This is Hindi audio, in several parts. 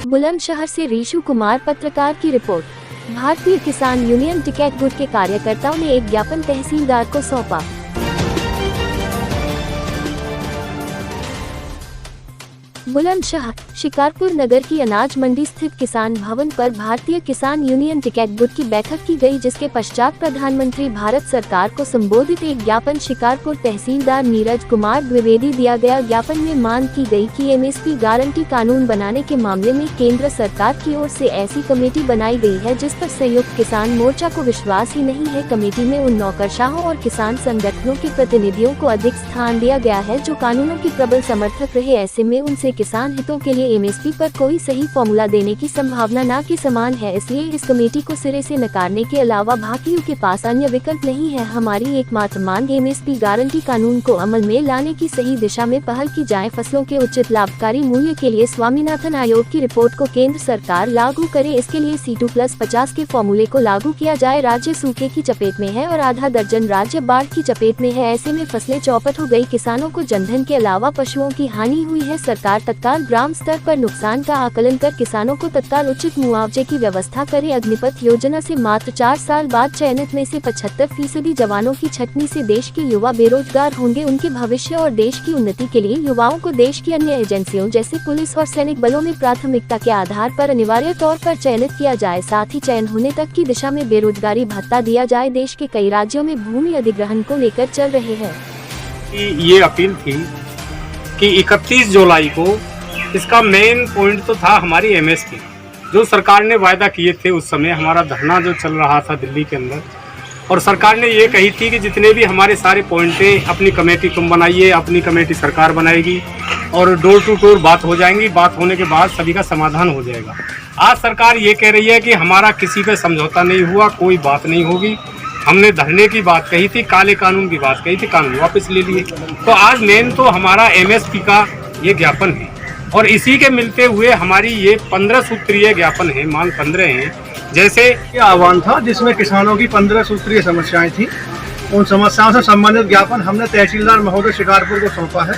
बुलंदशहर से रीशु कुमार पत्रकार की रिपोर्ट। भारतीय किसान यूनियन टिकैत गुट के कार्यकर्ताओं ने एक ज्ञापन तहसीलदार को सौंपा। बुलंदशहर शिकारपुर नगर की अनाज मंडी स्थित किसान भवन पर भारतीय किसान यूनियन टिकैत गुट की बैठक की गई, जिसके पश्चात प्रधानमंत्री भारत सरकार को संबोधित एक ज्ञापन शिकारपुर तहसीलदार नीरज कुमार द्विवेदी दिया गया। ज्ञापन में मांग की गई कि एमएसपी गारंटी कानून बनाने के मामले में केंद्र सरकार की ओर से ऐसी कमेटी बनाई गई है जिस पर संयुक्त किसान मोर्चा को विश्वास ही नहीं है। कमेटी में उन नौकरशाहों और किसान संगठनों के प्रतिनिधियों को अधिक स्थान दिया गया है जो कानूनों की प्रबल समर्थक रहे। ऐसे में उनसे किसान हितों के लिए एमएसपी पर कोई सही फॉर्मूला देने की संभावना न के समान है। इसलिए इस कमेटी को सिरे से नकारने के अलावा भाकियों के पास अन्य विकल्प नहीं है। हमारी एकमात्र मांग एमएसपी गारंटी कानून को अमल में लाने की सही दिशा में पहल की जाए। फसलों के उचित लाभकारी मूल्य के लिए स्वामीनाथन आयोग की रिपोर्ट को केंद्र सरकार लागू करे। इसके लिए C2+50 के फॉर्मूले को लागू किया जाए। राज्य सूखे की चपेट में है और आधा दर्जन राज्य बाढ़ की चपेट में है। ऐसे में फसलें चौपट हो गई। किसानों को जनधन के अलावा पशुओं की हानि हुई है। सरकार तत्काल ग्राम स्तर पर नुकसान का आकलन कर किसानों को तत्काल उचित मुआवजे की व्यवस्था करे। अग्निपथ योजना से मात्र 4 साल बाद चयनित में से 75% जवानों की छटनी से देश के युवा बेरोजगार होंगे। उनके भविष्य और देश की उन्नति के लिए युवाओं को देश की अन्य एजेंसियों जैसे पुलिस और सैनिक बलों में प्राथमिकता के आधार पर अनिवार्य तौर पर चयनित किया जाए। साथ ही चयन होने तक की दिशा में बेरोजगारी भत्ता दिया जाए। देश के कई राज्यों में भूमि अधिग्रहण को लेकर चल रहे हैं। ये अपील थी कि 31 जुलाई को इसका मेन पॉइंट तो था हमारी एमएसपी, जो सरकार ने वायदा किए थे। उस समय हमारा धरना जो चल रहा था दिल्ली के अंदर, और सरकार ने ये कही थी कि जितने भी हमारे सारे पॉइंट थे अपनी कमेटी तुम बनाइए, अपनी कमेटी सरकार बनाएगी और डोर टू डोर बात हो जाएंगी। बात होने के बाद सभी का समाधान हो जाएगा। आज सरकार ये कह रही है कि हमारा किसी पे समझौता नहीं हुआ, कोई बात नहीं होगी। हमने धरने की बात कही थी, काले कानून की बात कही थी, कानून वापस ले लिए। तो आज मेन तो हमारा एमएसपी का ये ज्ञापन है और इसी के मिलते हुए हमारी ये 15 सूत्रीय ज्ञापन है, मांग 15 है। जैसे ये आह्वान था जिसमें किसानों की 15 सूत्रीय समस्याएं थी। उन समस्याओं से संबंधित ज्ञापन हमने तहसीलदार महोदय शिकारपुर को सौंपा है,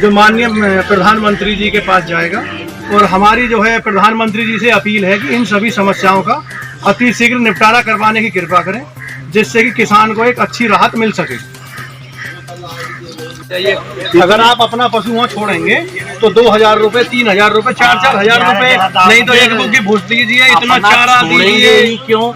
जो माननीय प्रधानमंत्री जी के पास जाएगा। और हमारी जो है प्रधानमंत्री जी से अपील है कि इन सभी समस्याओं का अतिशीघ्र निपटारा करवाने की कृपा करें, जिससे कि किसान को एक अच्छी राहत मिल सके। अगर आप अपना पशु वहाँ छोड़ेंगे तो 2000 रुपए, 3000 रुपए, 4-4 हजार रुपए, नहीं तो एक बुग्गी भूस दीजिए, इतना चारा दीजिए। क्यों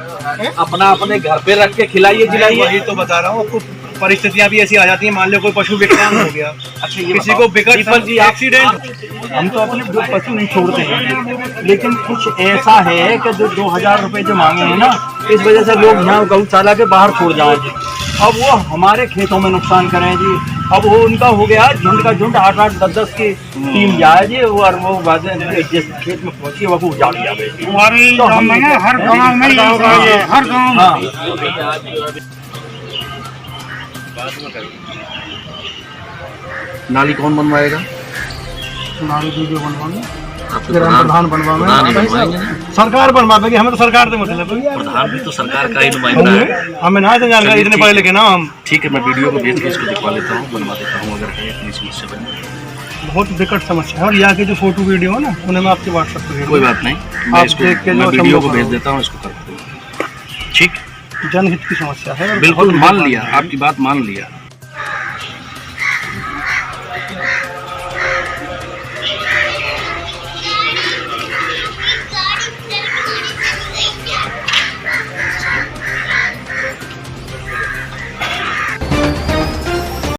अपना अपने घर पे रख के खिलाइए जिलाइए। वही तो बता रहा हूँ आपको। परिस्थितियाँ भी ऐसी आ जाती हैं, मान लो कोई पशु विकलांग हो गया, अच्छा किसी को विकट जी एक्सीडेंट। हम तो अपने पशु नहीं छोड़ते हैं, लेकिन कुछ ऐसा है कि जो 2000 रुपए जो मांगे हैं ना, इस वजह से लोग यहाँ गौशाला के बाहर छोड़ जाए। अब वो हमारे खेतों में नुकसान करें जी। अब वो उनका हो गया झुंड का झुंड, 8-8, 10-10 की टीम जाए जी, और वो जिस खेत में पहुंची वो उजाड़ जाए। तो हम हर गाँव में हर गाँव नाली कौन बनवाएगा? नाली वीडियो बनवाएंगे, प्रधान बनवाएंगे, सरकार बनवाएगी। हमें तो सरकार से मतलब है, प्रधान भी तो सरकार का ही नुमाइंदा है। हमें ना जानकारी इतने पढ़े लिखे ना हम। ठीक है, मैं वीडियो को भेज के इसको दिखवा लेता हूँ, बनवा देता हूँ अगर है इतनी समस्या बनी। बहुत विकट समस्या है। और यहाँ के जो फोटो वीडियो है ना, उन्हें मैं आपके व्हाट्सएप पर, कोई बात नहीं, मैं इसको वीडियो को भेज देता हूँ, इसको कर दूँगा। ठीक, जनहित की समस्या है। बिल्कुल मान लिया, आपकी बात मान लिया।